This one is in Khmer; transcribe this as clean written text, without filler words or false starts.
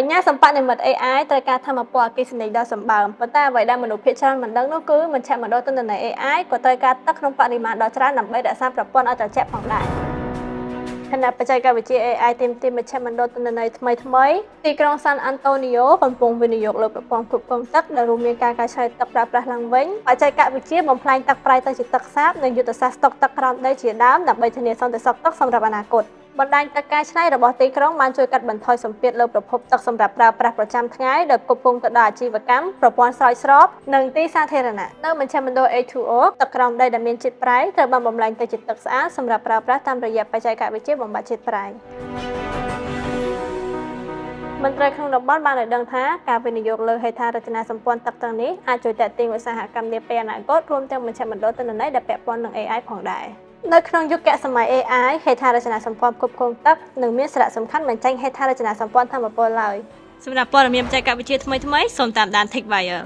បញ្ញាសម្បត្តិនៃមិត្ត AI ត្រូវការធម្មពលអគ្គិសនីដ៏សម្បើមប៉ុន្តែអ្វីដែលមនុស្សភាគច្រើនមិនដឹងនោះគឺមជ្ឈមណ្ឌលទិន្នន័យ AI ក៏ត្រូវការទឹកក្នុងបរិមាណដ៏ច្រើនដើម្បីរក្សាប្រព័ន្ធឲ្យត្រជាក់ផងដែរខណៈបច្ចេកវិទ្យា AI ទាមទារមជ្ឈមណ្ឌលទិន្នន័យថ្មីទីក្រុង San Antonio កំពុងវិនិយោគលើប្រព័ន្ធគ្រប់គ្រងទឹកដែលរួមមានការកែច្នៃទឹកប្រើប្រាស់ឡើងវិញបច្ចេកវិទ្យាបំផ្លាញទឹកប្រៃទៅជាទឹកសាបនិងយុទ្ធសាស្ត្រស្តុកទឹកក្រោមដីជាដើមដើម្បីធានាសន្តិសុខទឹកសម្រាប់អនាគតបណ្ដាញទឹកកែច្នៃរបស់ទីក្រុងបានជួយកាត់បន្ថយសម្ពាធលើប្រភពទឹកសម្រាប់ប្រើប្រាស់ប្រចាំថ្ងៃដោយផ្គត់ផ្គង់ទៅដល់អាជីវកម្មប្រព័ន្ធស្រោចស្រពនិងទីសាធារណៈនៅមជ្ឈមណ្ឌល A2O ទឹកក្រោមដីដែលមានជាតិប្រៃត្រូវបានបំលែងទៅជាទឹកស្អាតសម្រាប់ប្រើប្រាស់តាមរយៈបច្ចេកវិទ្យាបំបាត់ជាតិប្រៃមន្ត្រីក្នុងតំបន់បានឲ្យដឹងថាការវិនិយោគលើហេដ្ឋារចនាសម្ព័ន្ធទឹកទាំងនេះអាចជួយទាក់ទាញឧស្សាហកម្មនាពេលអនាគតរួមទាំងមជ្ឈមណ្ឌលទិន្នន័យដែលពាក់ព័ន្ធនឹង AI ផងដែរនៅក្នុងយុគសម័យ AI ហេដ្ឋារចនាសម្ព័ន្ធគ្រប់គ្រងទឹកនឹងមានសារៈសំខាន់មិនចាញ់ហេដ្ឋារចនាសម្ព័ន្ធថាមពលឡើយសម្រាប់ព័ត៌មានបច្ចេកវិទ្យាថ្មីៗសូមតាមដាន TechWire